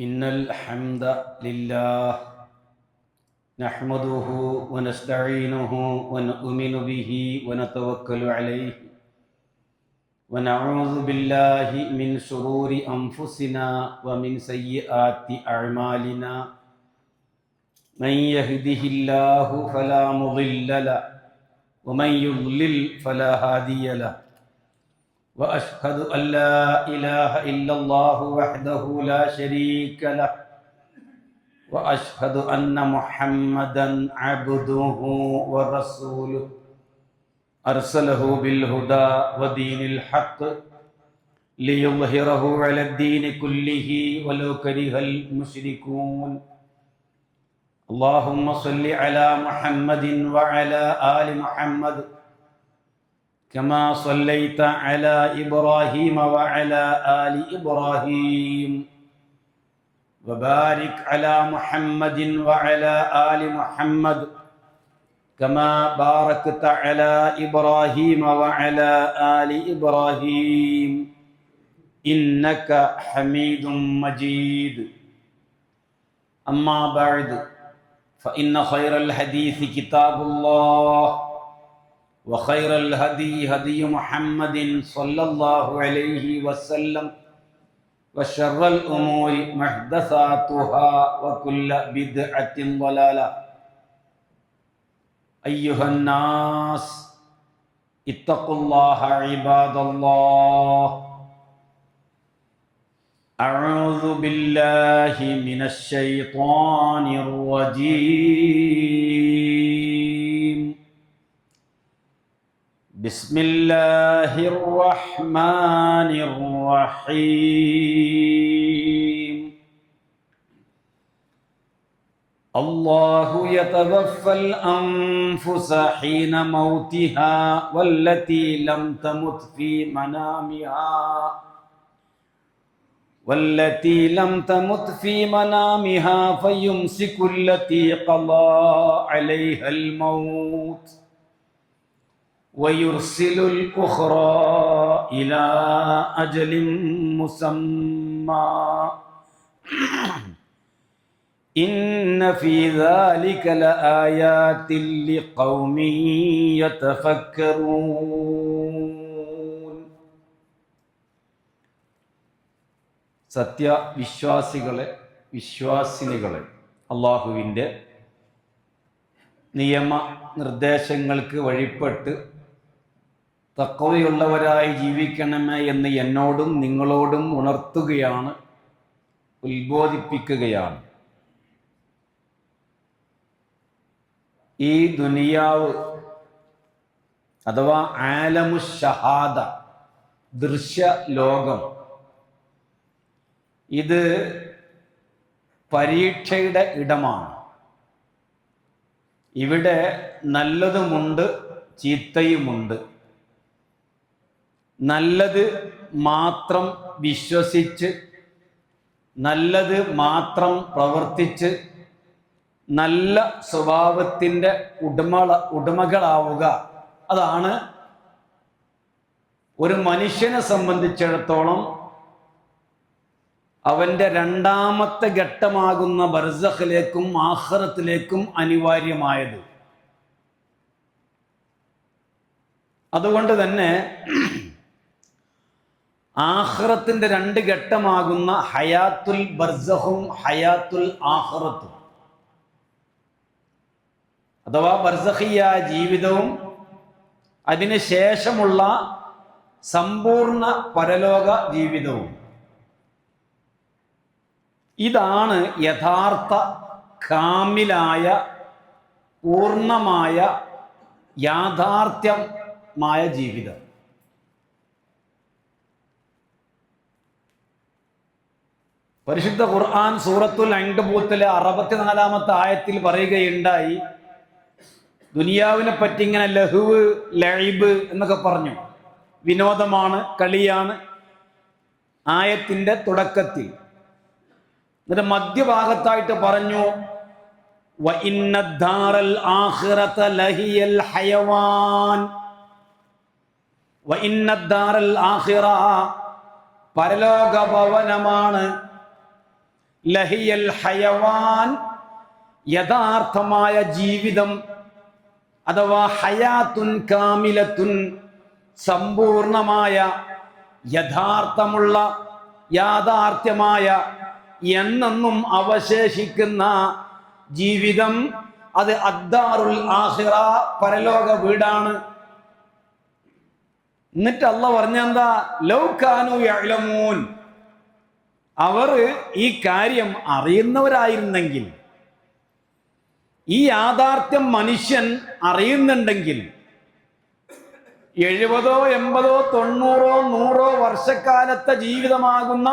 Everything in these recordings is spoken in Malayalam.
إن الحمد لله نحمده ونستعينه ونؤمن به ونتوكل عليه ونعوذ بالله من شرور أنفسنا ومن سيئات أعمالنا من يهده الله فلا مضل له ومن يضلل فلا هادي له وأشهد أن لا إله إلا الله وحده لا شريك له وأشهد أن محمدا عبده ورسوله أرسله بالهدى ودين الحق ليظهره على الدين كله ولو كره المشركون اللهم صل على محمد وعلى آل محمد كما صليت على إبراهيم وعلى آل إبراهيم وبارك على محمد وعلى آل محمد كما باركت على إبراهيم وعلى آل إبراهيم إنك حميد مجيد أما بعد فإن خير الحديث كتاب الله وخير الهدي هدي محمد صلى الله عليه وسلم وشر الأمور محدثاتها وكل بدعة ضلالة أيها الناس اتقوا الله عباد الله أعوذ بالله من الشيطان الرجيم بسم الله الرحمن الرحيم الله يتوفى الأنفس حين موتها والتي لم تمت في منامها فيمسك التي قضى عليها الموت ويرسل الأخرى إلى أجل مسمى إن في ذلك لآيات لقوم يتفكرون വിശ്വാസിനികളെ അള്ളാഹുവിൻ്റെ നിയമ നിർദ്ദേശങ്ങൾക്ക് വഴിപ്പെട്ട് തഖ്വയുള്ളവരായി ജീവിക്കണമേ എന്ന് എന്നോടും നിങ്ങളോടും ഉണർത്തുകയാണ്, ഉത്ബോധിപ്പിക്കുകയാണ്. ഈ ദുനിയാവ് അഥവാ ആലമു ഷഹാദ, ദൃശ്യ ലോകം, ഇത് പരീക്ഷയുടെ ഇടമാണ്. ഇവിടെ നല്ലതുമുണ്ട്, ചീത്തയുമുണ്ട്. നല്ലത് മാത്രം വിശ്വസിച്ച്, നല്ലത് മാത്രം പ്രവർത്തിച്ച്, നല്ല സ്വഭാവത്തിൻ്റെ ഉടമകളാവുക, അതാണ് ഒരു മനുഷ്യനെ സംബന്ധിച്ചിടത്തോളം അവൻ്റെ രണ്ടാമത്തെ ഘട്ടമാകുന്ന ബർസഖിലേക്കും ആഖിറത്തിലേക്കും അനിവാര്യമായത്. അതുകൊണ്ട് തന്നെ ആഖിറത്തിൻ്റെ രണ്ട് ഘട്ടമാകുന്ന ഹയാത്തുൽ ബർസഖും ഹയാത്തുൽ ആഖിറത്തും, അഥവാ ബർസഖിയായ ജീവിതവും അതിന് ശേഷമുള്ള സമ്പൂർണ്ണ പരലോക ജീവിതവും, ഇതാണ് യഥാർത്ഥ കാമിലായ പൂർണ്ണമായ യാഥാർത്ഥ്യമായ ജീവിതം. പരിശുദ്ധ ഖുർആൻ സൂറത്തുൽ അൻകബൂത്തിലെ 64-ാമത്തെ ആയത്തിൽ പറയുകയുണ്ടായി, ദുനിയാവിനെ പറ്റി ഇങ്ങനെ ലഹുവ്, ലൈബ് എന്നൊക്കെ പറഞ്ഞു, വിനോദമാണ്, കളിയാണ് ആയത്തിൻ്റെ തുടക്കത്തിൽ. എന്നിട്ട് മധ്യഭാഗത്തായിട്ട് പറഞ്ഞു, വഇന്നദ്ദാറൽ ആഖിറത ലഹിയൽ ഹയവാൻ, വഇന്നദ്ദാറൽ ആഖിറ പരലോക ഭവനമാണ്, ലഹിയൽ ഹയവാൻ, യഥാർത്ഥമായ ജീവിതം അഥവാ ഹയാത്തുൻ കാമിലത്തുൻ, സമ്പൂർണമായ യഥാർത്ഥമുള്ള യാഥാർത്ഥ്യമായ എന്നെന്നും അവശേഷിക്കുന്ന ജീവിതം, അത് അദ്ദാറുൽ ആഖിറ, പരലോക വീടാണ്. എന്നിട്ട് അല്ലാഹ് പറഞ്ഞെന്താ? ലൗ കാനൂ യഅലമൂൻ, അവർ ഈ കാര്യം അറിയുന്നവരായിരുന്നെങ്കിൽ, ഈ യാഥാർത്ഥ്യം മനുഷ്യൻ അറിയുന്നുണ്ടെങ്കിൽ, 70, 80, 90, 100 വർഷക്കാലത്തെ ജീവിതമാകുന്ന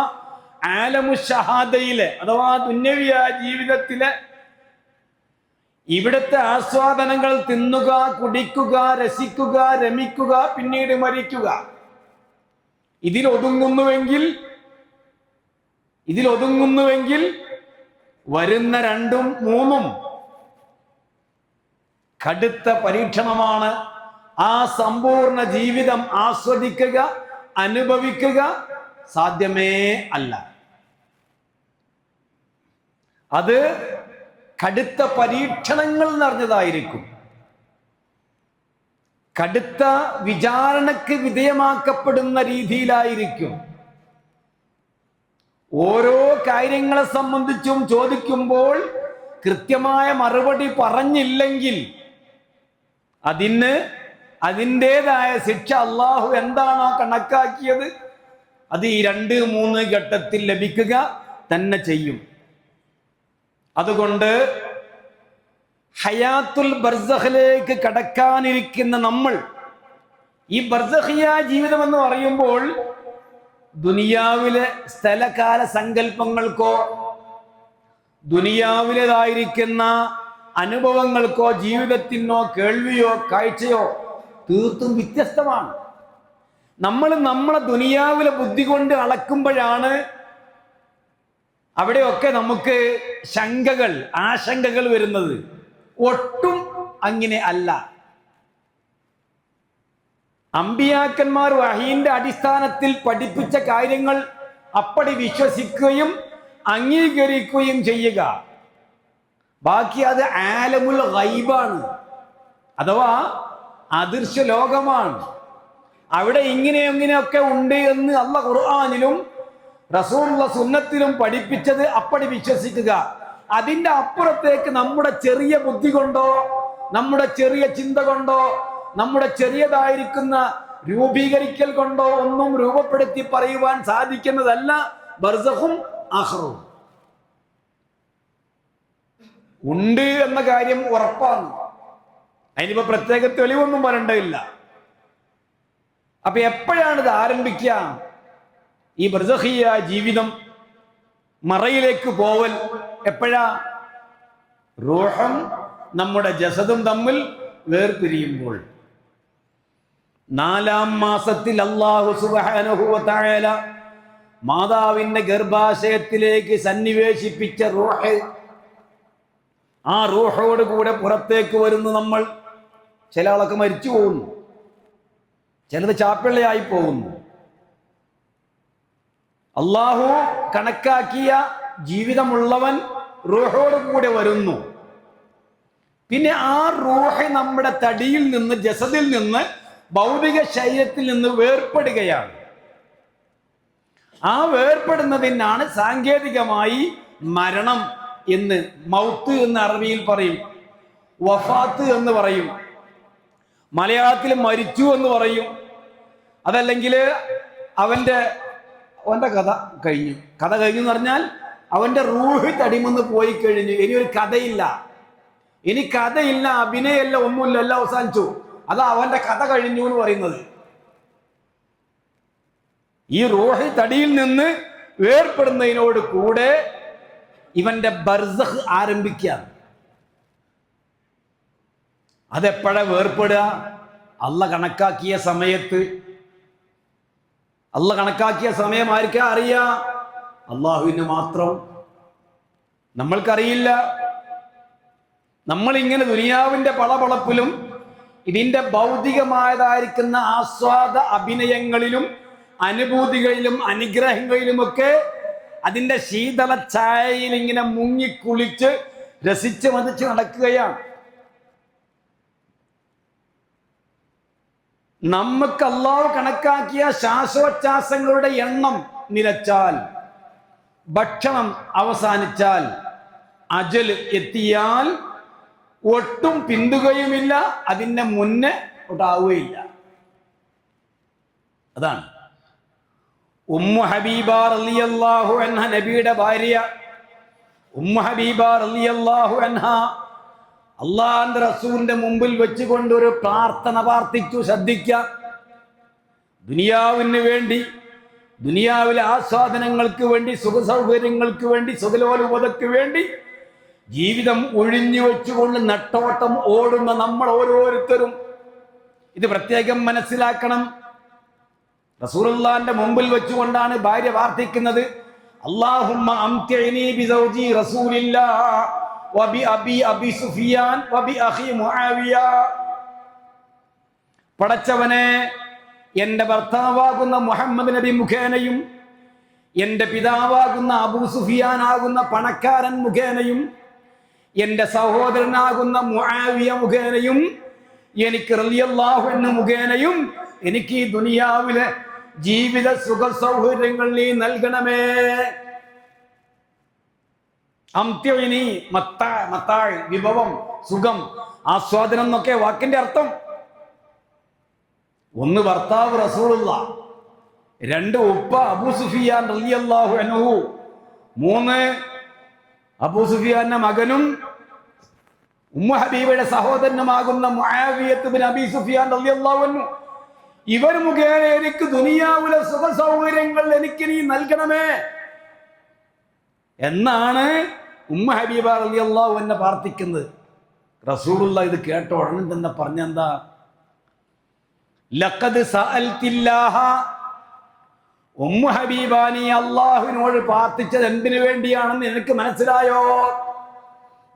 ആലമു ഷഹാദയിലെ അഥവാ ദുന്യവിയായ ജീവിതത്തിലെ ഇവിടുത്തെ ആസ്വാദനങ്ങൾ തിന്നുക, കുടിക്കുക, രസിക്കുക, രമിക്കുക, പിന്നീട് മരിക്കുക, ഇതിലൊതുങ്ങുന്നുവെങ്കിൽ വരുന്ന 2ഉം 3ഉം കടുത്ത പരീക്ഷണമാണ്. ആ സമ്പൂർണ്ണ ജീവിതം ആസ്വദിക്കുക, അനുഭവിക്കുക സാധ്യമേ അല്ല. അത് കടുത്ത പരീക്ഷണങ്ങൾ നിറഞ്ഞതായിരിക്കും, കടുത്ത വിചാരണക്ക് വിധേയമാക്കപ്പെടുന്ന രീതിയിലായിരിക്കും. ഓരോ കാര്യങ്ങളെ സംബന്ധിച്ചും ചോദിക്കുമ്പോൾ കൃത്യമായ മറുപടി പറഞ്ഞില്ലെങ്കിൽ അതിൻ്റെതായ ശിക്ഷ അള്ളാഹു എന്താണോ കണക്കാക്കിയത് അത് ഈ 2, 3 ഘട്ടത്തിൽ ലഭിക്കുക തന്നെ ചെയ്യും. അതുകൊണ്ട് ഹയാത്തുൽ ബർസഖിലേക്ക് കടക്കാനിരിക്കുന്ന നമ്മൾ, ഈ ബർസഖിയ ജീവിതം എന്ന് പറയുമ്പോൾ ദുനിയാവിലെ സ്ഥലകാല സങ്കല്പങ്ങൾക്കോ ദുനിയാവിലേതായിരിക്കുന്ന അനുഭവങ്ങൾക്കോ ജീവിതത്തിനോ കേൾവിയോ കാഴ്ചയോ തീർത്തും വ്യത്യസ്തമാണ്. നമ്മളെ ദുനിയാവിലെ ബുദ്ധി കൊണ്ട് അളക്കുമ്പോഴാണ് അവിടെയൊക്കെ നമുക്ക് ആശങ്കകൾ വരുന്നത്. ഒട്ടും അങ്ങനെ അല്ല. അമ്പിയാക്കന്മാർ വഹീന്റെ അടിസ്ഥാനത്തിൽ പഠിപ്പിച്ച കാര്യങ്ങൾ അപ്പടി വിശ്വസിക്കുകയും അംഗീകരിക്കുകയും ചെയ്യുക. ബാക്കി അത് ആലമുൽ ഗൈബാണ്, അഥവാ അദൃശ്യ ലോകമാണ്. അവിടെ ഇങ്ങനെയൊക്കെ ഉണ്ട് എന്ന് അല്ലാഹ് ഖുർആനിലും റസൂലുള്ള സുന്നത്തിലും പഠിപ്പിച്ചത് അപ്പടി വിശ്വസിക്കുക. അതിന്റെ അപ്പുറത്തേക്ക് നമ്മുടെ ചെറിയ ബുദ്ധി കൊണ്ടോ നമ്മുടെ ചെറിയ ചിന്ത കൊണ്ടോ നമ്മുടെ ചെറിയതായിരിക്കുന്ന രൂപീകരിക്കൽ കൊണ്ടോ ഒന്നും രൂപപ്പെടുത്തി പറയുവാൻ സാധിക്കുന്നതല്ല ബർസഖും ആഖിറവും. ഉണ്ട് എന്ന കാര്യം ഉറപ്പാണ്, അതിനിപ്പോ പ്രത്യേക തെളിവൊന്നും പറയേണ്ടതില്ല. അപ്പൊ എപ്പോഴാണ് ഇത് ആരംഭിക്കുക? ഈ ബർസഖിയ ജീവിതം, മറയിലേക്ക് പോവൽ എപ്പോഴാ? റൂഹും നമ്മുടെ ജസദും തമ്മിൽ വേർപിരിയുമ്പോൾ. 4-ാം മാസത്തിൽ അല്ലാഹു സുബ്ഹാനഹു വ തആല മാതാവിന്റെ ഗർഭാശയത്തിലേക്ക് സന്നിവേശിപ്പിച്ച റൂഹ്, ആ റൂഹോട് കൂടെ പുറത്തേക്ക് വരുന്നു നമ്മൾ. ചില ആളൊക്കെ മരിച്ചു പോകുന്നു, ചിലത് ചാപ്പിള്ളയായി പോകുന്നു. അള്ളാഹു കണക്കാക്കിയ ജീവിതമുള്ളവൻ റൂഹോട് കൂടെ വരുന്നു. പിന്നെ ആ റൂഹ് നമ്മുടെ തടിയിൽ നിന്ന്, ജസദിൽ നിന്ന്, ഭൗതിക ശരീരത്തിൽ നിന്ന് വേർപ്പെടുകയാണ്. ആ വേർപ്പെടുന്നതിനാണ് സാങ്കേതികമായി മരണം എന്ന്, മൗത്ത് എന്ന് അറബിയിൽ പറയും, വഫാത്ത് എന്ന് പറയും, മലയാളത്തിൽ മരിച്ചു എന്ന് പറയും. അതല്ലെങ്കിൽ അവന്റെ കഥ കഴിഞ്ഞു എന്ന് പറഞ്ഞാൽ അവന്റെ റൂഹ് തടിമെന്ന് പോയി കഴിഞ്ഞു, ഇനി ഒരു കഥയില്ല, അഭിനയല്ല, ഒന്നുമില്ല, എല്ലാം അവസാനിച്ചു. അതാ അവന്റെ കഥ കഴിഞ്ഞു എന്ന് പറയുന്നത്. ഈ റൂഹ് തടിയിൽ നിന്ന് വേർപ്പെടുന്നതിനോട് കൂടെ ഇവന്റെ ബർസഖ് ആരംഭിക്കുകയാണ്. അതെപ്പോഴാ വേർപ്പെടുക? അല്ലാഹ് കണക്കാക്കിയ സമയത്ത്. അല്ലാഹ് കണക്കാക്കിയ സമയം ആർക്കാ അറിയാ? അള്ളാഹുവിന് മാത്രം. നമ്മൾക്കറിയില്ല. നമ്മളിങ്ങനെ ദുനിയാവിന്റെ പളപളപ്പിലും ഇതിന്റെ ഭൗതികമായതായിരിക്കുന്ന ആസ്വാദ അഭിനയങ്ങളിലും അനുഭൂതികളിലും അനുഗ്രഹങ്ങളിലുമൊക്കെ അതിന്റെ ശീതള ചായയിൽ ഇങ്ങനെ മുങ്ങിക്കുളിച്ച് രസിച്ച് മതിച്ച് നടക്കുകയാണ്. നമുക്ക് അള്ളാഹു കണക്കാക്കിയ ശ്വാസോച്ഛ്വാസങ്ങളുടെ എണ്ണം നിലച്ചാൽ, ഭക്ഷണം അവസാനിച്ചാൽ, അജൽ എത്തിയാൽ ഒട്ടും പിന്തുകയുമില്ല, അതിന്റെ മുന്നേ ഉണ്ടാവുകയില്ല. അതാണ് ഉമ്മു ഹബീബ റളിയല്ലാഹു അൻഹ, നബിയുടെ ഭാര്യ ഉമ്മു ഹബീബ റളിയല്ലാഹു അൻഹ അള്ളാഹുവിന്റെ റസൂലിന്റെ മുമ്പിൽ വെച്ചുകൊണ്ട് ഒരു പ്രാർത്ഥന പ്രാർത്ഥിച്ചു. ശ്രദ്ധിക്കാം. ദുനിയാവിന് വേണ്ടി, ദുനിയാവിലെ ആസ്വാദനങ്ങൾക്ക് വേണ്ടി, സുഖ സൗകര്യങ്ങൾക്ക് വേണ്ടി, സുഖലോലുപതയ്ക്ക് വേണ്ടി ജീവിതം ഒഴിഞ്ഞു വെച്ചുകൊണ്ട് നെട്ടോട്ടം ഓടുന്ന നമ്മൾ ഓരോരുത്തരും ഇത് പ്രത്യേകം മനസ്സിലാക്കണം. റസൂലുള്ളാഹിന്റെ മുമ്പിൽ വെച്ചുകൊണ്ടാണ് ഭാര്യ പ്രാർത്ഥിക്കുന്നത്. അല്ലാഹുമ്മ അംതിഇനി ബിസൗജി റസൂലില്ലാഹ് വബി അബി സുഫിയാൻ വബി അഖി മുആവിയ. പടച്ചവനെ, എന്റെ ഭർത്താവാകുന്ന മുഹമ്മദ് നബി മുഖേനയും എന്റെ പിതാവാകുന്ന അബൂ സുഫിയാൻ ആകുന്ന പണക്കാരൻ മുഖേനയും എന്റെ സഹോദരനാകുന്ന മുആവിയ മുഖേനയും എനിക്ക് റളിയല്ലാഹു അൻഹു മുഖേനയും എനിക്ക് ഈ ദുനിയാവിലെ ജീവിത സുഖ സൗകര്യങ്ങൾ നീ നൽകണമേ. അംതിഇനി, മത്താഴ്, വിഭവം, സുഖം, ആസ്വാദനം എന്നൊക്കെ വാക്കിന്റെ അർത്ഥം. ഒന്ന് ഭർത്താവ് റസൂലുള്ളാഹ്, രണ്ട് ഉപ്പ അബൂ സുഫിയാൻ റളിയല്ലാഹു അൻഹു, മൂന്ന് അബൂ സുഫിയാന്റെ മകനും ഉമ്മു ഹബീബയുടെ സഹോദരനുമാകുന്ന മുആവിയത്ത് ബിൻ അബീ സുഫിയാൻ റളിയല്ലാഹു അൻഹു. ഇവർ മുഖേന എനിക്ക് ദുനിയാവിലെ സുഖ സൗകര്യങ്ങൾ എനിക്ക് നീ നൽകണമേ എന്നാണ് ഉമ്മു ഹബീബ റളിയല്ലാഹു അൻഹ പ്രാർത്ഥിക്കുന്നത്. റസൂലുള്ളാഹി ഇത് കേട്ട ഉടനെ തന്നെ പറഞ്ഞെന്താ? ലഖദ് സഅൽതില്ലാഹ, ഉമ്മു ഹബീബ, നീ അല്ലാഹുവിനോട് പ്രാർത്ഥിച്ചത് എന്തിനു വേണ്ടിയാണെന്ന് എനിക്ക് മനസ്സിലായോ?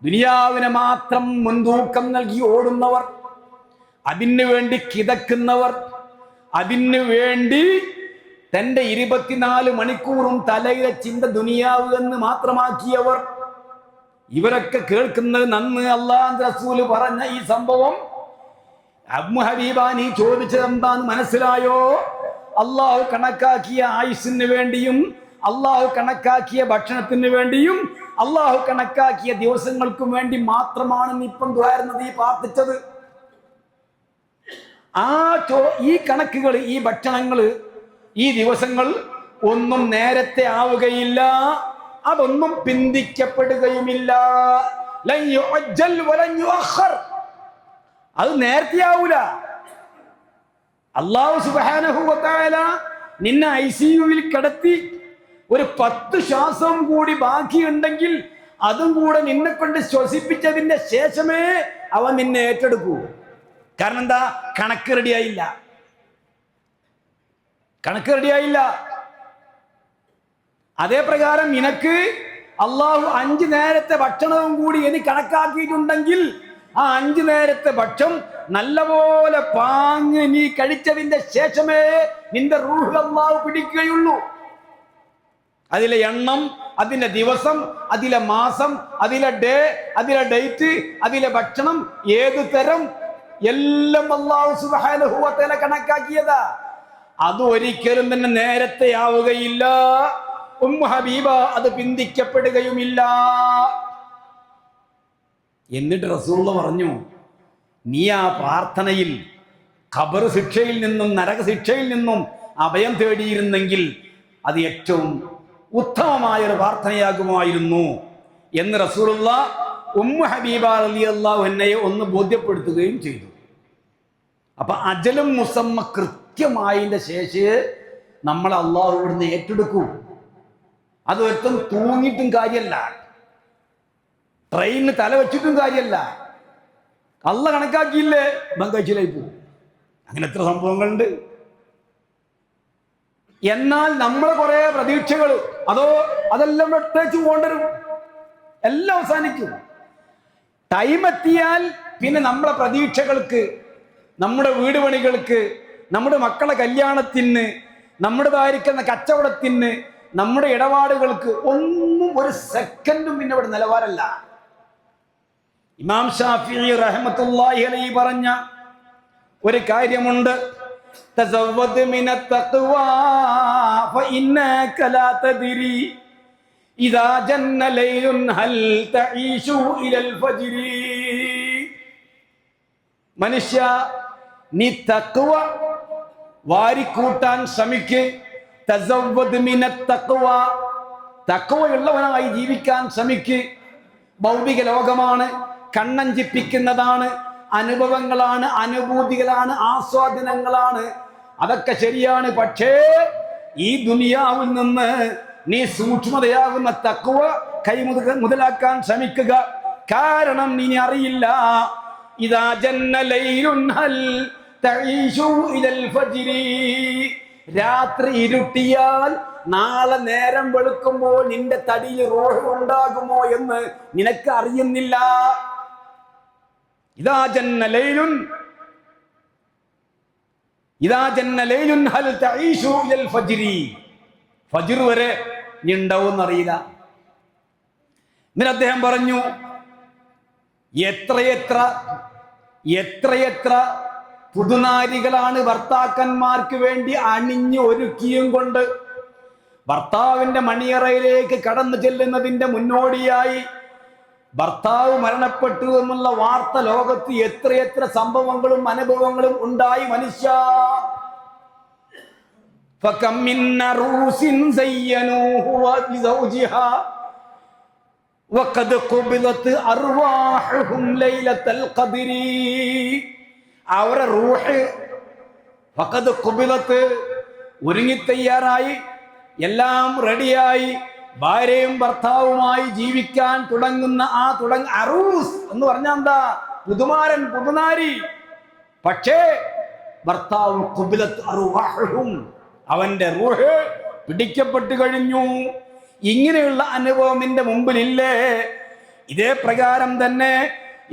ദുനിയാവിനെ മാത്രം മുൻതൂക്കം നൽകി ഓടുന്നവർ, അതിനു വേണ്ടി കിതക്കുന്നവർ, അതിനു വേണ്ടി തന്റെ 24 മണിക്കൂറും തലയിലെ ചിന്ത ദുനിയാവ് എന്ന് മാത്രമാക്കിയവർ, ഇവരൊക്കെ കേൾക്കുന്നത് നന്ന് അല്ലാഹുവിന്റെ റസൂൽ പറഞ്ഞ ഈ സംഭവം ഉമ്മു ഹബീബ നീ ചോദിച്ചത് എന്താന്ന് മനസ്സിലായോ? അള്ളാഹു കണക്കാക്കിയ ആയുസ്സിന് വേണ്ടിയും അള്ളാഹു കണക്കാക്കിയ ഭക്ഷണത്തിന് വേണ്ടിയും അള്ളാഹു കണക്കാക്കിയ ദിവസങ്ങൾക്കും വേണ്ടി മാത്രമാണ് നീ ഇപ്പം ദ്വാരുന്നത്, ഈ പ്രാർത്ഥിച്ചത്. ഈ കണക്കുകൾ, ഈ ഭക്ഷണങ്ങൾ, ഈ ദിവസങ്ങൾ ഒന്നും നേരത്തെ ആവുകയില്ല, അതൊന്നും പിന്തിക്കപ്പെടുകയുമില്ല. അത് നേരത്തെ ആവൂല. അല്ലാഹു സുബ്ഹാനഹു വ തആല നിന്നെ ICUവിൽ കിടത്തി ഒരു 10 ശ്വാസം കൂടി ബാക്കിയുണ്ടെങ്കിൽ അതും കൂടെ നിന്നെ കൊണ്ട് ശ്വസിപ്പിച്ചതിന്റെ ശേഷമേ അവൻ നിന്നെ ഏറ്റെടുക്കൂ. കാരണം എന്താ? കണക്ക് റെഡിയായില്ല, കണക്ക് റെഡിയായില്ല. അതേ പ്രകാരം നിനക്ക് അള്ളാഹു 5 നേരത്തെ ഭക്ഷണവും കൂടി ഇനി കണക്കാക്കിയിട്ടുണ്ടെങ്കിൽ ആ 5 നേരത്തെ ഭക്ഷണം നല്ലപോലെ പാങ്ങ് നീ കഴിച്ചതിന്റെ ശേഷമേ നിന്റെ റൂഹ് അള്ളാഹു പിടിക്കുകയുള്ളൂ. അതിലെ എണ്ണം, അതിലെ ദിവസം, അതിലെ മാസം, അതിലെ ഡേ, അതിലെ ഡേറ്റ്, അതിലെ ഭക്ഷണം, ഏത് തരം, എല്ലാം അല്ലാഹു സുബ്ഹാനഹു വ തആല കണക്കാക്കിയതാ. അത് ഒരിക്കലും തന്നെ നേരത്തെ ആവുകയില്ല. ഉമ്മു ഹബീബ അത് പിന്തിക്കപ്പെടുകയുമില്ല. എന്നിട്ട് റസൂലുള്ള പറഞ്ഞു, നീ ആ പ്രാർത്ഥനയിൽ ഖബർ ശിക്ഷയിൽ നിന്നും നരക ശിക്ഷയിൽ നിന്നും അഭയം തേടിയിരുന്നെങ്കിൽ അത് ഏറ്റവും ഉത്തമമായ ഒരു പ്രാർത്ഥനയാകുമായിരുന്നു എന്ന് റസൂലുള്ള ഉമ്മു ഹബീബ റളിയല്ലാഹു അൻഹയെ ഒന്ന് ബോധ്യപ്പെടുത്തുകയും ചെയ്തു. അപ്പൊ അജലും മുസമ്മ കൃത്യമായതിന്റെ ശേഷേ നമ്മൾ അള്ളാഹു ഇവിടുന്ന് ഏറ്റെടുക്കൂ. അത് ഒരിടത്തും തൂങ്ങിയിട്ടും കാര്യമല്ല, ട്രെയിനിന് തല വെച്ചിട്ടും കാര്യമല്ല. അള്ള കണക്കാക്കിയില്ലേ ബംഗാഴ്ചയിലായി പോകും. അങ്ങനെ എത്ര സംഭവങ്ങളുണ്ട്. എന്നാൽ നമ്മളെ കുറെ പ്രതീക്ഷകൾ, അതെല്ലാം വെട്ടേച്ച് പോകേണ്ടരും, എല്ലാം അവസാനിക്കും. ടൈം എത്തിയാൽ പിന്നെ നമ്മളെ പ്രതീക്ഷകൾക്ക്, നമ്മുടെ വീട് പണികൾക്ക്, നമ്മുടെ മക്കളെ കല്യാണത്തിന്, നമ്മുടെ ഭാര്യക്കുന്ന കച്ചവടത്തിന്, നമ്മുടെ ഇടപാടുകൾക്ക് ഒന്നും ഒരു സെക്കൻഡും പിന്നെ ഇവിടെ നിലവാരല്ല. ഇമാം ഷാഫിഈ റഹ്മത്തുള്ളാഹി അലൈഹി പറഞ്ഞ ഒരു കാര്യമുണ്ട്, തസവ്വദ് മിനത് തഖ്വാ ഫഇന്നക ലാ തദ്രി ഇദാ ജന്ന ലൈലുൻ ഹൽ തഈശു ഇലൽ ഫജ്രി. മനുഷ്യ, നീ തഖ്വ വാരിക്കൂട്ടാൻ ശ്രമിക്ക്. തസവ്വദ് മിനത് തഖ്വ, തഖ്വയുള്ളവനായി ജീവിക്കാൻ ശ്രമിക്ക്. ഭൗതിക ലോകമാണ്, കണ്ണഞ്ചിപ്പിക്കുന്നതാണ്, അനുഭവങ്ങളാണ്, അനുഭൂതികളാണ്, ആസ്വാദനങ്ങളാണ്, അതൊക്കെ ശരിയാണ്. പക്ഷേ ഈ ദുനിയാവിൽ നിന്ന് നീ സൂക്ഷ്മതയാകുന്ന തഖ്വ മുതലാക്കാൻ ശ്രമിക്കുക. കാരണം നീ അറിയില്ല, ഇദാ ജന്ന ലൈലുൻ ഹൽ തഈശു ഇലൽ ഫജ്രി, രാത്രി ഇരുട്ടിയാൽ നാളെ നേരം വെളുക്കുമ്പോൾ നിന്റെ തടിയിൽ റൂഹ് ഉണ്ടാകുമോ എന്ന് നിനക്ക് അറിയുന്നില്ല. ഇദാ ജന്ന ലൈലുൻ ഹൽ തഈശു ഇലൽ ഫജ്രി, ഫജ്ർ വരെ നീ ഉണ്ടാവും അറിയില്ല. എന്നിട്ട് അദ്ദേഹം പറഞ്ഞു, എത്രയെത്ര പുതുനാരികളാണ് ഭർത്താക്കന്മാർക്ക് വേണ്ടി അണിഞ്ഞു ഒരുക്കിയും കൊണ്ട് ഭർത്താവിന്റെ മണിയറയിലേക്ക് കടന്നു ചെല്ലുന്നതിന്റെ മുന്നോടിയായി ഭർത്താവ് മരണപ്പെട്ടു എന്നുള്ള വാർത്ത ലോകത്ത് എത്രയെത്ര സംഭവങ്ങളും അനുഭവങ്ങളും ഉണ്ടായി. മനുഷ്യ, ഫകം മിൻ അറൂസിൻ സയ്യനൂഹു ബിസൗജിഹാ വഖദ് ഖുബിലത് അർവാഹുഹും ലൈലത്തുൽ ഖദ്രി. അവരുടെ റൂഹ് ഫഖദ് ഖുബിലത്, ഒരുങ്ങി തയ്യാറായി, എല്ലാം റെഡിയായി, ഭാര്യയും ഭർത്താവുമായി ജീവിക്കാൻ തുടങ്ങുന്ന അറൂസ് എന്ന് പറഞ്ഞാൽ എന്താ? പുതുമാരൻ, പുതുനാരി. പക്ഷേ ഭർത്താവ് ഖുബിലത് അർവാഹുഹും, അവന്റെ റൂഹ് പിടിക്കപ്പെട്ടു കഴിഞ്ഞു. ഇങ്ങനെയുള്ള അനുഭവം നിന്റെ മുമ്പിലില്ലേ? ഇതേ പ്രകാരം തന്നെ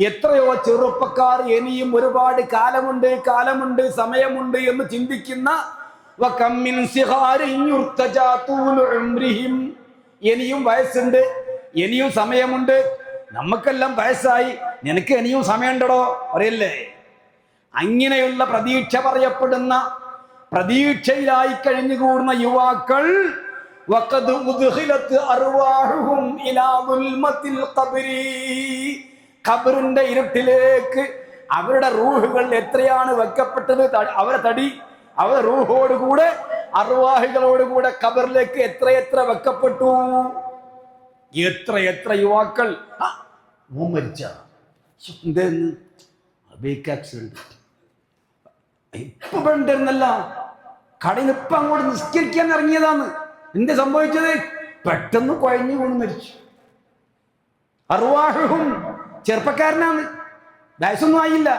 എത്രയോ ചെറുപ്പക്കാർ ഇനിയും ഒരുപാട് കാലമുണ്ട്, സമയമുണ്ട് എന്ന് ചിന്തിക്കുന്ന, ഇനിയും വയസ്സുണ്ട്, ഇനിയും സമയമുണ്ട്, നമുക്കെല്ലാം വയസ്സായി, നിനക്ക് ഇനിയും സമയമുണ്ടോ പറയല്ലേ? അങ്ങനെയുള്ള പ്രതീക്ഷ പറയപ്പെടുന്ന, പ്രതീക്ഷയിലായി കഴിഞ്ഞുകൂടുന്ന യുവാക്കൾ ഖബറിന്റെ ഇരുട്ടിലേക്ക് അവരുടെ റൂഹുകൾ എത്രയാണ് വെക്കപ്പെട്ടത്? അവരുടെ തടി, അവരുടെ റൂഹോടുകൂടെ, അർവാഹികളോടുകൂടെ ഖബറിലേക്ക് എത്രയെത്ര വെക്കപ്പെട്ടു. എത്രയെത്ര യുവാക്കൾ മരിച്ച ആക്സിഡന്റ് ഇപ്പൊ വേണ്ടിരുന്നല്ല, കടയിൽ ഇപ്പൊ അങ്ങോട്ട് നിസ്കരിക്കാൻ ഇറങ്ങിയതാണ്. എന്ത് സംഭവിച്ചത്? പെട്ടെന്ന് കുഴഞ്ഞു കൊണ്ട് മരിച്ചു. അർവാഹുഹും, ചെറുപ്പക്കാരനാണ്, വയസ്സൊന്നും ആയില്ല,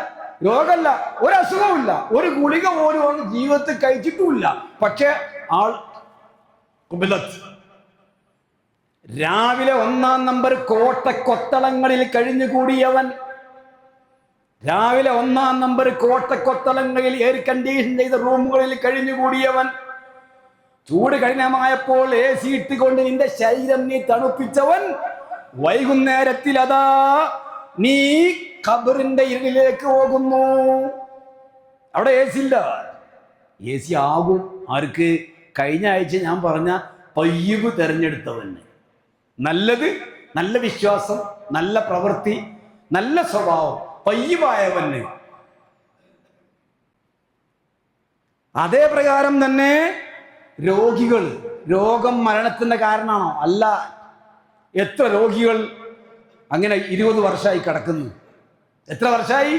രോഗമല്ല, ഒരസുഖമില്ല, ഒരു ഗുളിക പോലും ജീവിതത്തിൽ കഴിച്ചിട്ടുമില്ല. പക്ഷെ ആൾ കുബിലത്ത്. രാവിലെ 1-ാം നമ്പർ കോട്ടക്കൊത്തളങ്ങളിൽ കഴിഞ്ഞുകൂടിയവൻ, രാവിലെ 1-ാം നമ്പർ കോട്ടക്കൊത്തളങ്ങളിൽ എയർ കണ്ടീഷൻ ചെയ്ത റൂമുകളിൽ കഴിഞ്ഞുകൂടിയവൻ, ചൂട് കഠിനമായപ്പോൾ AC ഇട്ടുകൊണ്ട് നിന്റെ ശരീരം നീ തണുപ്പിച്ചവൻ, വൈകുന്നേരത്തിൽ അതാ നീ ഖബറിന്റെ ഇരുളിലേക്ക് പോകുന്നു. അവിടെ AC ഇല്ല. AC ആകും ആർക്ക്? കഴിഞ്ഞ ആഴ്ച ഞാൻ പറഞ്ഞ തയ്യിബ് തെരഞ്ഞെടുത്തവന്, നല്ലത്, നല്ല വിശ്വാസം, നല്ല പ്രവൃത്തി, നല്ല സ്വഭാവം, തയ്യിബായവന്. അതേ പ്രകാരം തന്നെ രോഗികൾ, രോഗം മരണത്തിന്റെ കാരണമാണോ? അല്ല. എത്ര രോഗികൾ അങ്ങനെ 20 വർഷമായി കിടക്കുന്നു. എത്ര വർഷമായി?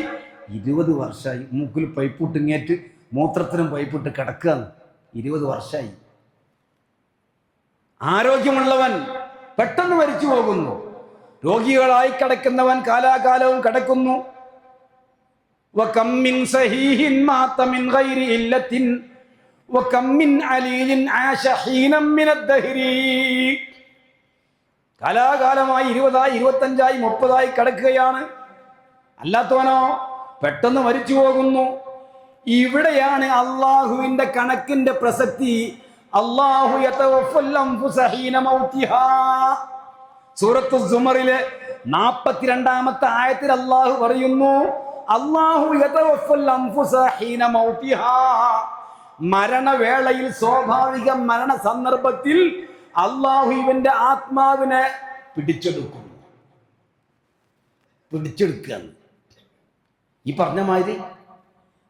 20 വർഷമായി. മൂക്കിൽ പൈപ്പിട്ടിങ്ങേറ്റ് മൂത്രത്തിനും പൈപ്പിട്ട് കിടക്കുകയാണ്. 20 വർഷമായി. ആരോഗ്യമുള്ളവൻ പെട്ടെന്ന് മരിച്ചു പോകുന്നു. രോഗികളായി കിടക്കുന്നവൻ കാലാകാലവും കിടക്കുന്നു. വകം മിൻ സഹീഹിൻ മാത മിൻ ഗൈരി ഇല്ലത്തിൻ വകം മിൻ അലീലിൻ ആശ ഹീനം മിനദ് ദഹ്രി. കാലാകാലമായി 20ആയി, 25ആയി, 30ആയി കിടക്കുകയാണ്. അല്ലാത്തവനോ പെട്ടെന്ന് മരിച്ചു പോകുന്നു. ഇവിടെയാണ് അള്ളാഹുവിന്റെ കണക്കിന്റെ പ്രസക്തി. അല്ലാഹു യതവഫൽ അൻഫുസ ഹീന മൗതിഹാ. സൂറത്തു സുമറിലെ 42-ാമത്തെ ആയത്തിൽ അല്ലാഹു പറയുന്നു, അല്ലാഹു യതവഫൽ അൻഫുസ ഹീന മൗതിഹാ. മരണവേളയിൽ, സ്വാഭാവിക മരണ സന്ദർഭത്തിൽ അല്ലാഹു ഇവന്റെ ആത്മാവിനെ പിടിച്ചെടുക്കുന്നു. പിടിച്ചെടുക്കുകയാണ്. ഈ പറഞ്ഞ മാതിരി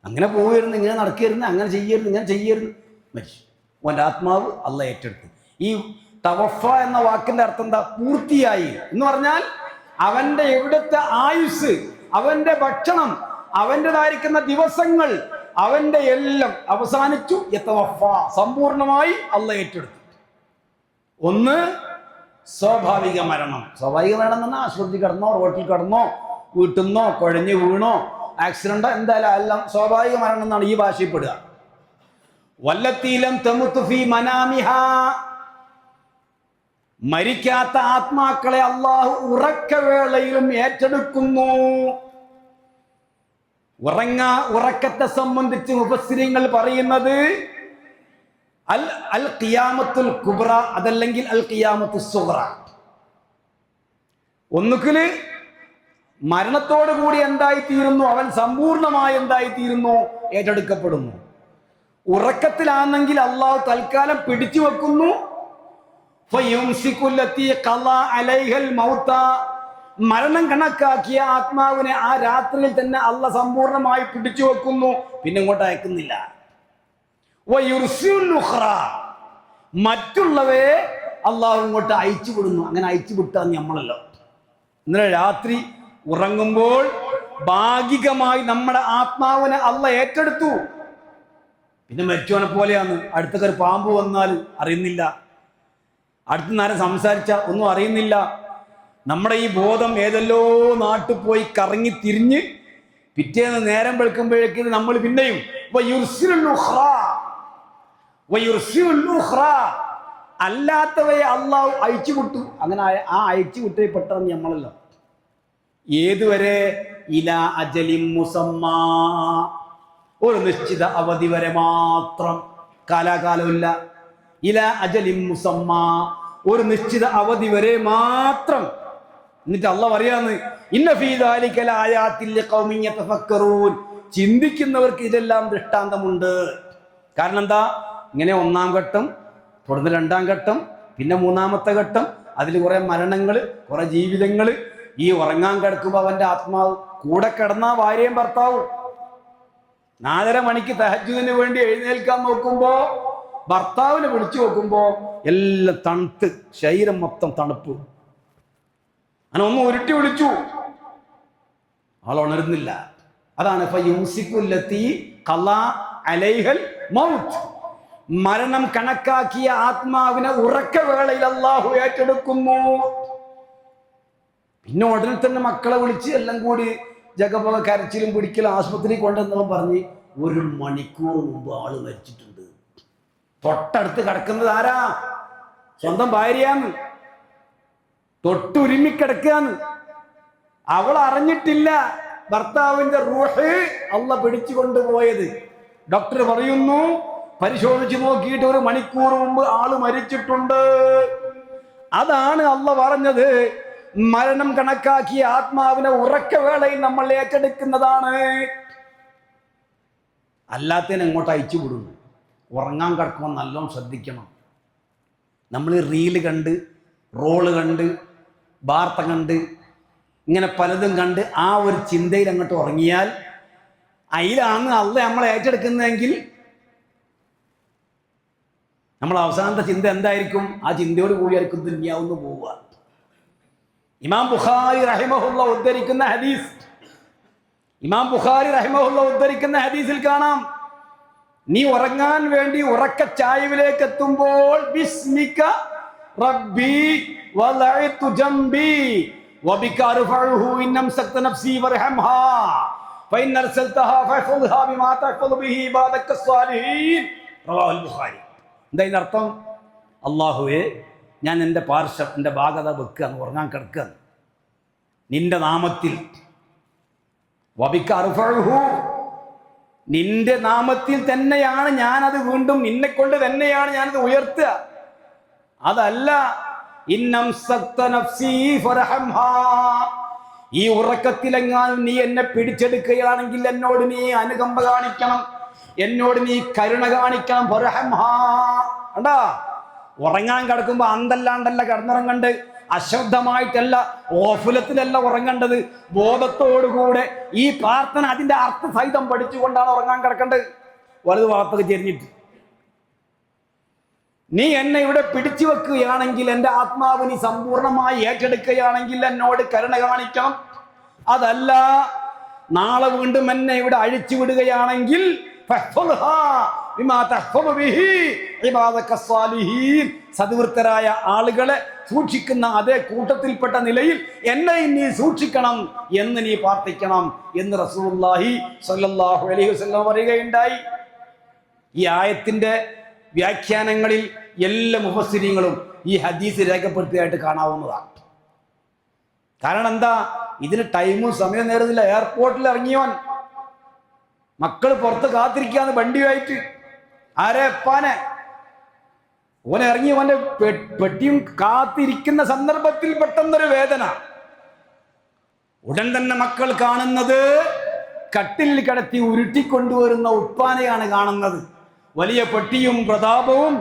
അങ്ങനെ പോകരുന്നു, ഇങ്ങനെ നടക്കരുന്ന്, അങ്ങനെ ചെയ്യരുത്, ഇങ്ങനെ ചെയ്യരുത്. മരിച്ചു. അവൻ്റെ ആത്മാവ് അല്ല ഏറ്റെടുത്തു. ഈ തവഫ എന്ന വാക്കിന്റെ അർത്ഥം എന്താ? പൂർത്തിയായി എന്ന് പറഞ്ഞാൽ അവന്റെ എവിടുത്തെ ആയുസ്, അവന്റെ ഭക്ഷണം, അവൻ്റെതായിരിക്കുന്ന ദിവസങ്ങൾ, അവന്റെ എല്ലാം അവസാനിച്ചു. യതവഫ, സമ്പൂർണമായി അല്ല ഏറ്റെടുത്തു. ഒന്ന് സ്വാഭാവിക മരണം. സ്വാഭാവിക മരണം എന്ന് പറഞ്ഞാൽ ആശുപത്രി കിടന്നോ, റോട്ടിൽ കിടന്നോ, വീട്ടിൽ നിന്നോ, കുഴഞ്ഞു വീണോ, ആക്സിഡന്റോ, എന്തായാലും എല്ലാം സ്വാഭാവിക മരണം എന്നാണ് ഈ ഭാഷയിൽപ്പെടുക. വല്ലത്തീലം തമുതു ഫീ മനാമിഹാ. മരിക്കാത്ത ആത്മാക്കളെ അള്ളാഹു ഉറക്കവേളയിലും ഏറ്റെടുക്കുന്നു. ഉറക്കത്തെ സംബന്ധിച്ച് മുഫസ്സിരിങ്ങൾ പറയുന്നത് അൽ ഖിയാമത്തുൽ കുബ്ര, അതല്ലെങ്കിൽ അൽ ഖിയാമത്തുൽ സുഗ്റ. ഒന്നുകിൽ മരണത്തോടു കൂടി എന്തായിത്തീരുന്നു, അവൻ സമ്പൂർണമായി എന്തായിത്തീരുന്നു, ഏറ്റെടുക്കപ്പെടുന്നു. ഉറക്കത്തിലാണെങ്കിൽ അള്ളാഹു തൽക്കാലം പിടിച്ചു വെക്കുന്നു. മരണം കണക്കാക്കിയ ആത്മാവിനെ ആ രാത്രിയിൽ തന്നെ അള്ളാഹ് സമ്പൂർണമായി പിടിച്ചു വെക്കുന്നു, പിന്നെ ഇങ്ങോട്ട് അയക്കുന്നില്ല. മറ്റുള്ളവയെ അള്ളാഹു ഇങ്ങോട്ട് അയച്ചു വിടുന്നു. അങ്ങനെ അയച്ചു വിട്ടാൽ നമ്മളല്ലോ. ഇന്നലെ രാത്രി ഉറങ്ങുമ്പോൾ ഭാഗികമായി നമ്മുടെ ആത്മാവിനെ അള്ളാഹ് ഏറ്റെടുത്തു. പിന്നെ മരിച്ചവനെ പോലെയാണ്. അടുത്തൊക്കെ ഒരു പാമ്പ് വന്നാൽ അറിയുന്നില്ല, അടുത്ത് നേരം സംസാരിച്ച ഒന്നും അറിയുന്നില്ല. നമ്മുടെ ഈ ബോധം ഏതെല്ലോ നാട്ടിൽ പോയി കറങ്ങി തിരിഞ്ഞ് പിറ്റേന്ന് നേരം വെളുക്കുമ്പോഴേക്കും നമ്മൾ പിന്നെയും അല്ലാത്തവയെ അള്ളാഹു അയച്ചു വിട്ടു. അങ്ങനെ ആ അയച്ചു വിട്ടേ പെട്ടെന്ന് നമ്മളല്ലോ. ഏതുവരെ? ഇലാ അജലിൻ മുസമ്മാ, ഒരു നിശ്ചിത അവധി വരെ മാത്രം, കാലാകാലമില്ല. ഇലാ അജലിൻ മുസമ്മാ, ഒരു നിശ്ചിത അവധി വരെ മാത്രം. എന്നിട്ട് അള്ളാഹ് പറയാന്ന്, ഇന്ന ഫീ ദാലിക ലആയാതിൻ ലിഖൗമിൻ യതഫക്കറൂൻ, ചിന്തിക്കുന്നവർക്ക് ഇതെല്ലാം ദൃഷ്ടാന്തമുണ്ട്. കാരണം എന്താ? ഇങ്ങനെ ഒന്നാം ഘട്ടം, തുടർന്ന് രണ്ടാം ഘട്ടം, പിന്നെ മൂന്നാമത്തെ ഘട്ടം, അതിൽ കുറെ മരണങ്ങൾ, കുറെ ജീവിതങ്ങൾ. ഈ ഉറങ്ങാൻ കിടക്കുമ്പോൾ അവന്റെ ആത്മാവ് കൂടെ കിടന്ന ഭാര്യയും ഭർത്താവും 4:30 മണിക്ക് തഹജ്ജുദിന് വേണ്ടി എഴുന്നേൽക്കാൻ നോക്കുമ്പോ ഭർത്താവിനെ വിളിച്ചു നോക്കുമ്പോ എല്ലാം തണുത്ത്, ശരീരം മൊത്തം തണുപ്പ്. അങ്ങനെ ഒന്ന് ഉരുട്ടി വിളിച്ചു, ആൾ ഉണരുന്നില്ല. അതാണ് മരണം കണക്കാക്കിയ ആത്മാവിനെ ഉറക്കവേളയിൽ അല്ലാഹു ഏറ്റെടുക്കുന്നു. പിന്നെ ഉടനെ തന്നെ മക്കളെ വിളിച്ച് എല്ലാം കൂടി ജഗപക കരച്ചിലും പിടിക്കലും ആശുപത്രി കൊണ്ടുവന്നവൻ പറഞ്ഞ് 1 മണിക്കൂർ മുമ്പ് ആള് മരിച്ചിട്ടുണ്ട്. തൊട്ടടുത്ത് കിടക്കുന്നത് ആരാ? സ്വന്തം ഭാര്യയാന്ന്. തൊട്ടുരുമിക്കിടക്കാന്ന്. അവൾ അറിഞ്ഞിട്ടില്ല ഭർത്താവിന്റെ റൂഹ് അള്ളാഹ് പിടിച്ചു കൊണ്ടുപോയത്. ഡോക്ടർ പറയുന്നു, പരിശോധിച്ചു നോക്കിയിട്ട് 1 മണിക്കൂർ മുമ്പ് ആള് മരിച്ചിട്ടുണ്ട്. അതാണ് അള്ളാഹ് പറഞ്ഞത്, മരണം കണക്കാക്കിയ ആത്മാവിനെ ഉറക്കവേളയിൽ നമ്മൾ ഏറ്റെടുക്കുന്നതാണ്. അല്ലാത്തതിനെ എങ്ങോട്ട് അയച്ചു വിടുന്നു. ഉറങ്ങാൻ കിടക്കുമ്പോൾ നല്ലോണം ശ്രദ്ധിക്കണം. നമ്മൾ റീല് കണ്ട്, റോള് കണ്ട്, വാർത്ത കണ്ട്, ഇങ്ങനെ പലതും കണ്ട് ആ ഒരു ചിന്തയിൽ അങ്ങോട്ട് ഉറങ്ങിയാൽ അതിലാണ് അള്ളാഹ് നമ്മളെ ഏറ്റെടുക്കുന്നതെങ്കിൽ നമ്മൾ അവസാനത്തെ ചിന്ത എന്തായിരിക്കും? ആ ചിന്തയോട് കൂടിയായിരിക്കും ദുനിയാവുന്ന് പോവുക. ഇമാം ബുഖാരി റഹിമഹുള്ള ഉദ്ധരിക്കുന്ന ഹദീസിൽ കാണാം, നീ ഉറങ്ങാൻ വേണ്ടി ഉറക്കച്ചായ്വിലേക്ക് എത്തുമ്പോൾ ബിസ്മിക റബ്ബി വലഅതു ജംബി വബിക അർഫഉഹു ഇന്നംസക്ത നഫ്സി വർഹംഹാ ഫഇൻ അർസൽതഹാ ഫഹ്ഫദ്ഹാ ബിമാ തഹ്ഫദു ബിഹി ഇബാദക സ്വാലിഹീൻ. റവാഹുൽ ബുഖാരി. എന്താ ഇതിന്റെ അർത്ഥം? അല്ലാഹുവേ, ഞാൻ എൻ്റെ പാർശ്വം, എൻ്റെ ഭാഗത വെക്കുകയാണ്, ഉറങ്ങാൻ കിടക്കുകയാണ്, നിന്റെ നാമത്തിൽ. വബിക അർഫഉഹു, നിന്റെ നാമത്തിൽ തന്നെയാണ് ഞാനത് വീണ്ടും നിന്നെ കൊണ്ട് തന്നെയാണ് ഞാനത് ഉയർത്തുക. അതല്ല ഈ ഉറക്കത്തിലെങ്ങാനും നീ എന്നെ പിടിച്ചെടുക്കുകയാണെങ്കിൽ എന്നോട് നീ അനുകമ്പ കാണിക്കണം, എന്നോട് നീ കരുണ കാണിക്കണം. കണ്ടാ, ഉറങ്ങാൻ കിടക്കുമ്പോ അന്തല്ലാണ്ടല്ല കിടന്നുറങ്ങണ്ട്, അശ്രദ്ധമായിട്ടല്ല, ഓഫുലത്തിലല്ല ഉറങ്ങേണ്ടത്, ബോധത്തോടുകൂടെ ഈ പ്രാർത്ഥന അതിന്റെ അർത്ഥസഹിതം പഠിച്ചുകൊണ്ടാണ് ഉറങ്ങാൻ കിടക്കേണ്ടത്. വലതു ഭാഗത്തേക്ക് ചെരിഞ്ഞിട്ട് നീ എന്നെ ഇവിടെ പിടിച്ചു വെക്കുകയാണെങ്കിൽ, എൻ്റെ ആത്മാവ് നീ സമ്പൂർണമായി ഏറ്റെടുക്കുകയാണെങ്കിൽ എന്നോട് കരുണ കാണിക്കണം. അതല്ല നാളെ വീണ്ടും എന്നെ ഇവിടെ അഴിച്ചു വിടുകയാണെങ്കിൽ സദ്വൃത്തരായ ആളുകളെ സൂക്ഷിക്കുന്ന അതേ കൂട്ടത്തിൽപ്പെട്ട നിലയിൽ എന്നെ നീ സൂക്ഷിക്കണം എന്ന് നീ പ്രാർത്ഥിക്കണം എന്ന് റസൂലുള്ളാഹി സ്വല്ലല്ലാഹു അലൈഹി വസല്ലം പറയുകയുണ്ടായി. ഈ ആയത്തിന്റെ വ്യാഖ്യാനങ്ങളിൽ എല്ലാ മുഫസ്സിരീങ്ങളും ഈ ഹദീസ് രേഖപ്പെടുത്തിയായിട്ട് കാണാവുന്നതാണ്. കാരണം എന്താ, ഇതിന് ടൈമും സമയം നേരുന്നില്ല. എയർപോർട്ടിൽ ഇറങ്ങിയവൻ മക്കൾ പുറത്ത് കാത്തിരിക്കാന്ന് വണ്ടിയായിട്ട്, ആരെ എപ്പാനെ ഓനെ ഇറങ്ങിയവന്റെ പെട്ടിയും കാത്തിരിക്കുന്ന സന്ദർഭത്തിൽ പെട്ടെന്നൊരു വേദന. ഉടൻ തന്നെ മക്കൾ കാണുന്നത് കട്ടിലിൽ കിടത്തി ഉരുട്ടിക്കൊണ്ടുവരുന്ന ഉപ്പാനെയാണ് കാണുന്നത്. വലിയ പെട്ടിയും പ്രതാപവും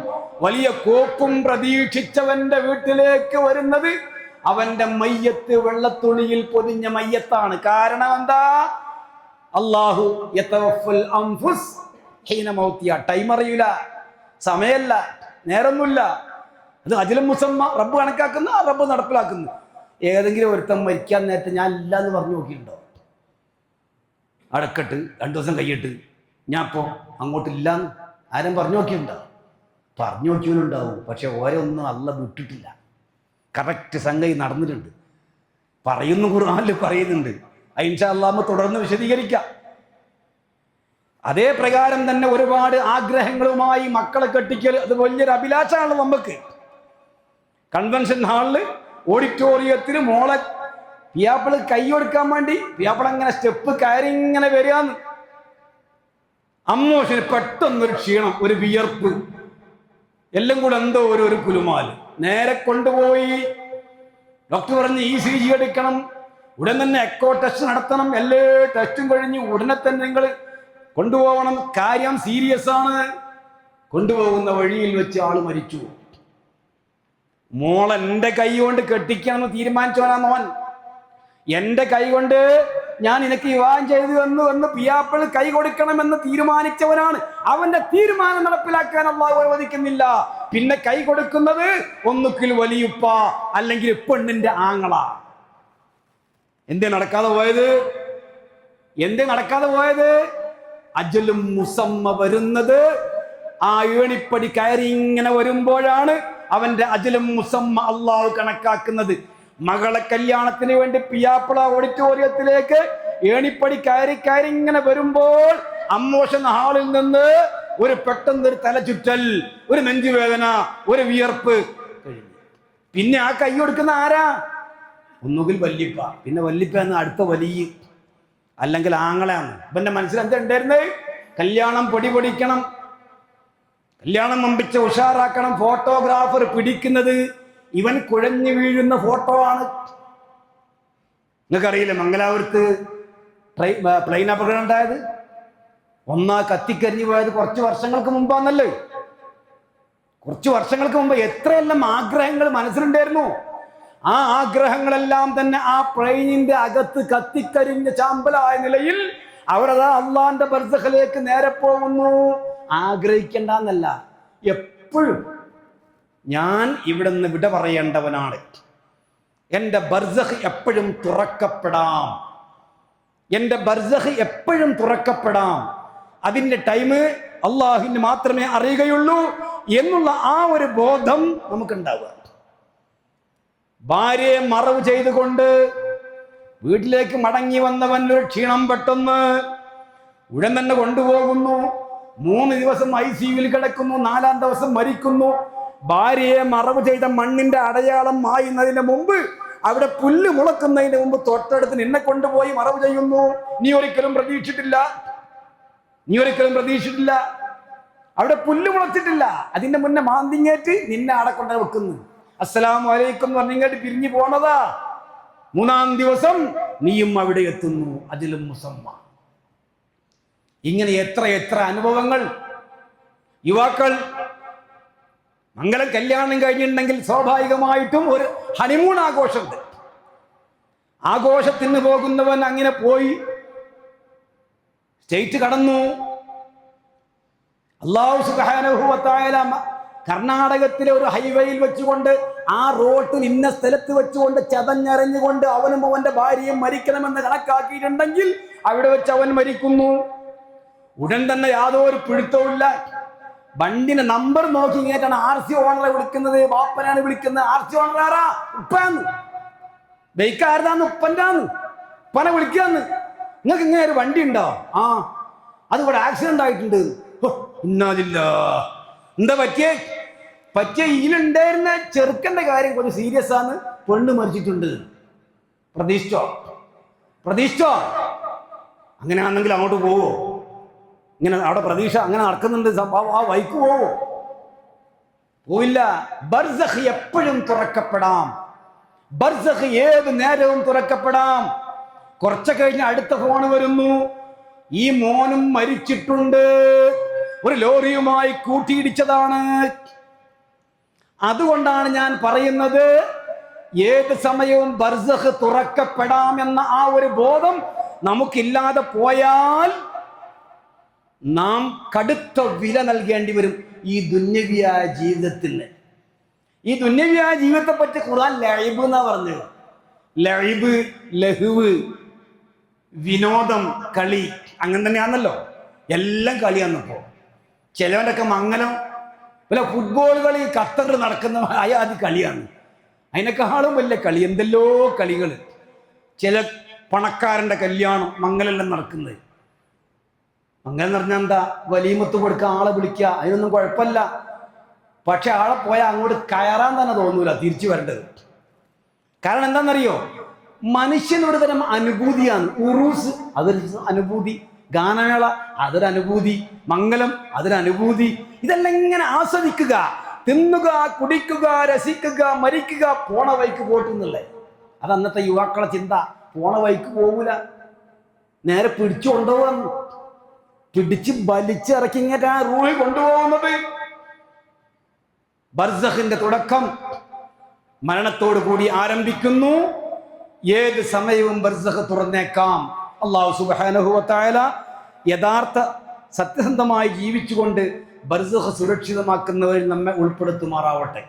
വലിയ കോപ്പും പ്രതീക്ഷിച്ചവന്റെ വീട്ടിലേക്ക് വരുന്നത് അവന്റെ മയ്യത്ത് വെള്ളത്തുണിയിൽ പൊതിഞ്ഞ മയ്യത്താണ്. കാരണം എന്താ, അല്ലാഹു യതവഫൽ അൻഫുസ് ഹീന മൗതിയ. ടൈം അറിയില്ല, സമയമല്ല, നേരൊന്നുമില്ല. അത് അജ്ലും മുസമ്മ റബ്ബ് കണക്കാക്കുന്ന, റബ്ബ് നടപ്പിലാക്കുന്നു. ഏതെങ്കിലും ഒരുത്തം മരിക്കാൻ നേരത്തെ ഞാൻ ഇല്ല എന്ന് പറഞ്ഞു നോക്കിയിട്ടുണ്ടോ? അടക്കട്ട് 2 ദിവസം കഴിയിട്ട് ഞാൻ ഇപ്പോ അങ്ങോട്ടില്ലാന്ന് ആരും പറഞ്ഞു നോക്കിയിട്ടുണ്ടോ? പറഞ്ഞു നോക്കിയവനുണ്ടാവും, പക്ഷെ ഓരോ ഒന്നും അല്ല വിട്ടിട്ടില്ല. കറക്റ്റ് സംഗതി നടന്നിട്ടുണ്ട്. പറയുന്നു, ഖുർആനിൽ പറയുന്നുണ്ട്. ഇൻഷാ അല്ലാഹ് തുടർന്ന് വിശദീകരിക്കാം. അതേ പ്രകാരം തന്നെ ഒരുപാട് ആഗ്രഹങ്ങളുമായി മക്കളെ കെട്ടിക്കൽ അത് വലിയൊരു അഭിലാഷമാണ് നമുക്ക്. കൺവെൻഷൻ ഹാളില് ഓഡിറ്റോറിയത്തിന് മോളെ പിയാപ്പിള് കൈ കൊടുക്കാൻ വേണ്ടി പിയാപ്പിള അങ്ങനെ സ്റ്റെപ്പ് കയറി ഇങ്ങനെ വരികയെന്ന്. അമ്മോഷന് പെട്ടെന്നൊരു ക്ഷീണം, ഒരു വിയർപ്പ്, എല്ലാം കൂടെ എന്തോ ഒരു കുലുമാല്. നേരെ കൊണ്ടുപോയി ഡോക്ടർ പറഞ്ഞ് ECG എടുക്കണം, ഉടൻ തന്നെ എക്കോ ടെസ്റ്റ് നടത്തണം. എല്ലാ ടെസ്റ്റും കഴിഞ്ഞ് ഉടനെ തന്നെ നിങ്ങൾ കൊണ്ടുപോകണം, കാര്യം സീരിയസ് ആണ്. കൊണ്ടുപോകുന്ന വഴിയിൽ വെച്ച് ആള് മരിച്ചു. മോൾ എൻ്റെ കൈ കൊണ്ട് കെട്ടിക്കണമെന്ന് തീരുമാനിച്ചവനാ മോൻ. എൻ്റെ കൈ കൊണ്ട് ഞാൻ നിനക്ക് വിവാഹം ചെയ്തു എന്ന് പിയാപ്പിൾ കൈ കൊടുക്കണമെന്ന് തീരുമാനിച്ചവനാണ്. അവന്റെ തീരുമാനം നടപ്പിലാക്കാൻ അല്ലാഹു അനുവദിക്കുന്നില്ല. പിന്നെ കൈ കൊടുക്കുന്നത് ഒന്നുകിൽ വലിയുപ്പ അല്ലെങ്കിൽ പെണ്ണിന്റെ ആങ്ങള. എന്തേ നടക്കാതെ പോയത്? അജ്ലും മുസമ്മ വരുന്നത് ആ ഏണിപ്പടി കയറി ഇങ്ങനെ വരുമ്പോഴാണ് അവന്റെ അജ്ലും മുസമ്മ അല്ലാഹു കണക്കാക്കുന്നത്. മകളെ കല്യാണത്തിന് വേണ്ടി പിയാപ്പിള ഓഡിറ്റോറിയത്തിലേക്ക് ഏണിപ്പടി കയറി ഇങ്ങനെ വരുമ്പോൾ അമ്മോഷൻ ഹാളിൽ നിന്ന് ഒരു പെട്ടെന്നൊരു തലചുറ്റൽ, ഒരു നെഞ്ചുവേദന, ഒരു വിയർപ്പ് കഴിഞ്ഞു. പിന്നെ ആ കൈ കൊടുക്കുന്ന ആരാ? ഒന്നുകിൽ വല്ലിപ്പ, പിന്നെ വല്ലിപ്പ എന്ന അടുത്ത വലിയ, അല്ലെങ്കിൽ ആങ്ങളാണ്. ഇവന്റെ മനസ്സിൽ എന്താ ഉണ്ടായിരുന്നത്? കല്യാണം പൊടിക്കണം, കല്യാണം മമ്പിച്ച് ഉഷാറാക്കണം. ഫോട്ടോഗ്രാഫർ പിടിക്കുന്നത് ഇവൻ കുഴഞ്ഞു വീഴുന്ന ഫോട്ടോ ആണ്. നിങ്ങൾക്കറിയില്ല മംഗലാപുരത്ത് പ്ലെയിൻ അപകടം ഉണ്ടായത്? കത്തിക്കരിഞ്ഞു പോയത് കുറച്ച് വർഷങ്ങൾക്ക് മുമ്പാന്നല്ലേ? കുറച്ച് വർഷങ്ങൾക്ക് മുമ്പ് എത്രയെല്ലാം ആഗ്രഹങ്ങൾ മനസ്സിലുണ്ടായിരുന്നു. ആ ആഗ്രഹങ്ങളെല്ലാം തന്നെ ആ പ്ലെയിനിന്റെ അകത്ത് കത്തിക്കരിഞ്ഞ ചാമ്പലായ നിലയിൽ അവരതാ അള്ളാന്റെ ബർസഖിലേക്ക് നേരെ പോകുന്നു. ആഗ്രഹിക്കേണ്ടെന്നല്ല, എപ്പോഴും ഞാൻ ഇവിടെ നിന്ന് വിട പറയേണ്ടവനാണ്. എൻ്റെ ബർസഖ് എപ്പോഴും തുറക്കപ്പെടാം, എൻ്റെ ബർസഖ് എപ്പോഴും തുറക്കപ്പെടാം. അതിൻ്റെ ടൈം അള്ളാഹുവിന് മാത്രമേ അറിയുകയുള്ളൂ എന്നുള്ള ആ ഒരു ബോധം നമുക്കുണ്ടാവുക. ഭാര്യയെ മറവ് ചെയ്തുകൊണ്ട് വീട്ടിലേക്ക് മടങ്ങി വന്നവൻ ഒരു ക്ഷീണം പെട്ടെന്ന് ഉടൻ തന്നെ കൊണ്ടുപോകുന്നു. 3 ദിവസം ICUവിൽ കിടക്കുന്നു, 4-ാം ദിവസം മരിക്കുന്നു. ഭാര്യയെ മറവ് ചെയ്ത മണ്ണിന്റെ അടയാളം മായുന്നതിന് മുമ്പ്, അവിടെ പുല്ല് മുളക്കുന്നതിന് മുമ്പ് തൊട്ടടുത്ത് നിന്നെ കൊണ്ടുപോയി മറവ് ചെയ്യുന്നു. നീ ഒരിക്കലും പ്രതീക്ഷിച്ചിട്ടില്ല. നീ ഒരിക്കലും പ്രതീക്ഷിച്ചിട്ടില്ല. അവിടെ പുല്ല് മുളച്ചിട്ടില്ല, അതിന്റെ മുന്നേ മാന്തിങ്ങേറ്റ് നിന്നെ അവിടെ കൊണ്ട വെക്കുന്നു. അസ്സലാമു അലൈക്കും എന്ന് പറഞ്ഞിങ്ങേറ്റ് പിരിഞ്ഞു പോണതാ. 3-ാം ദിവസം നീയും അവിടെ എത്തുന്നു. അതിലും മുസമ്മ. ഇങ്ങനെ എത്ര എത്ര അനുഭവങ്ങൾ. യുവാക്കൾ മംഗളം കല്യാണം കഴിഞ്ഞിട്ടുണ്ടെങ്കിൽ സ്വാഭാവികമായിട്ടും ഒരു ഹണിമൂൺ ആഘോഷമുണ്ട്. ആഘോഷത്തിന് പോകുന്നവൻ അങ്ങനെ പോയി സ്റ്റേറ്റ് കടന്നു. അല്ലാഹു സുബ്ഹാനഹു വ തആല കർണാടകത്തിലെ ഒരു ഹൈവേയിൽ വെച്ചുകൊണ്ട് ആ റോട്ടിൽ ഇന്ന സ്ഥലത്ത് വെച്ചുകൊണ്ട് ചതഞ്ഞറിഞ്ഞുകൊണ്ട് അവനും അവന്റെ ഭാര്യയും മരിക്കണമെന്ന് കണക്കാക്കിയിട്ടുണ്ടെങ്കിൽ അവിടെ വെച്ച് അവൻ മരിക്കുന്നു. ഉടൻ തന്നെ യാതൊരു പിടുത്തവുമില്ല. വണ്ടിന്റെ നമ്പർ നോക്കി ഇങ്ങേറ്റാണ് RC ഓണറെ വിളിക്കുന്നത്. ബാപ്പനാണ് വിളിക്കുന്നത്. RC ഓണർ ആരാ? ഉപ്പാന്ന്. ബൈക്കാരതാന്ന്? ഉപ്പൻ്റാന്ന്. ഉപ്പനെ വിളിക്കാന്ന്. നിങ്ങൾക്ക് ഇങ്ങനെ ഒരു വണ്ടി ഉണ്ടോ? ആ, അതിവിടെ ആക്സിഡന്റ് ആയിട്ടുണ്ട്. ഇന്നാലില്ല. എന്താ പറ്റിയ ഇതിലുണ്ടായിരുന്ന ചെറുക്കന്റെ കാര്യം കുറച്ച് സീരിയസ് ആണ്. പെണ്ണ് മരിച്ചിട്ടുണ്ട്. പ്രതീക്ഷിച്ചോ? അങ്ങനെയാണെങ്കിൽ അങ്ങോട്ട് പോവോ? ഇങ്ങനെ അവിടെ പ്രതീക്ഷ അങ്ങനെ നടക്കുന്നുണ്ട്, ആ വൈക്ക് പോവോ? പോയില്ല. ബർസഖ് എപ്പോഴും തുറക്കപ്പെടാം. ബർസഖ് ഏത് നേരവും തുറക്കപ്പെടാം. കുറച്ച് കഴിഞ്ഞ് അടുത്ത ഫോണ് വരുന്നു. ഈ മോനും മരിച്ചിട്ടുണ്ട്, ഒരു ലോറിയുമായി കൂട്ടിയിടിച്ചതാണ്. അതുകൊണ്ടാണ് ഞാൻ പറയുന്നത്, ഏത് സമയവും ബർസഖ് തുറക്കപ്പെടാം എന്ന ആ ഒരു ബോധം നമുക്കില്ലാതെ പോയാൽ നാം കടുത്ത വില നൽകേണ്ടി വരും ഈ ദുന്യവിയായ ജീവിതത്തിന്. ഈ ദുന്യവിയായ ജീവിതത്തെ പറ്റി ഖുർആൻ ലൈബ് എന്നാ പറഞ്ഞത്. ലൈബ്, ലഹുവ്, വിനോദം, കളി, അങ്ങനെ തന്നെയാണല്ലോ. എല്ലാം കളിയാന്നപ്പോ. ചിലവൻ്റെ ഒക്കെ മംഗലം വല്ല ഫുട്ബോൾ കളി ഖത്തറിൽ നടക്കുന്ന ആയാതി കളിയാണ്. അതിനേക്കാളും വലിയ കളി എന്തെല്ലോ കളികൾ. ചില പണക്കാരൻ്റെ കല്യാണം മംഗലെല്ലാം നടക്കുന്നത്. മംഗലം എന്ന് പറഞ്ഞാൽ എന്താ? വലീമത്ത് കൊടുക്കുക, ആളെ വിളിക്കുക, അതിനൊന്നും കുഴപ്പമില്ല. പക്ഷെ ആളെ പോയാൽ അങ്ങോട്ട് കയറാൻ തന്നെ തോന്നൂല, തിരിച്ചു വരേണ്ടത്. കാരണം എന്താണെന്നറിയോ? മനുഷ്യനൊരു തരം അനുഭൂതിയാണ്. ഉറൂസ് അതൊരു അനുഭൂതി, ഗാനമേള അതൊരു അനുഭൂതി, മംഗലം അതൊരു അനുഭൂതി. ഇതെല്ലാം ഇങ്ങനെ ആസ്വദിക്കുക, തിന്നുക, കുടിക്കുക, രസിക്കുക, മരിക്കുക, പോണ വൈക്ക് പോട്ടുന്നല്ലേ. അത് അന്നത്തെ യുവാക്കളെ ചിന്ത. പോണ വൈക്ക് പോകൂല, നേരെ പിടിച്ചു കൊണ്ടുപോകുന്നു. പിടിച്ച് വലിച്ചിറക്കി ഇങ്ങേറ്റാ റൂഹിൽ കൊണ്ടുപോകുന്നത്. ബർസഖിന്റെ തുടക്കം മരണത്തോടു കൂടി ആരംഭിക്കുന്നു. ഏത് സമയവും ബർസഖ് തുറന്നേക്കാം. അല്ലാഹു സുബ്ഹാനഹു വ തആല യഥാർത്ഥ സത്യസന്ധമായി ജീവിച്ചുകൊണ്ട് ബർസഖ് സുരക്ഷിതമാക്കുന്നവരിൽ നമ്മെ ഉൾപ്പെടുത്തുമാറാവട്ടെ.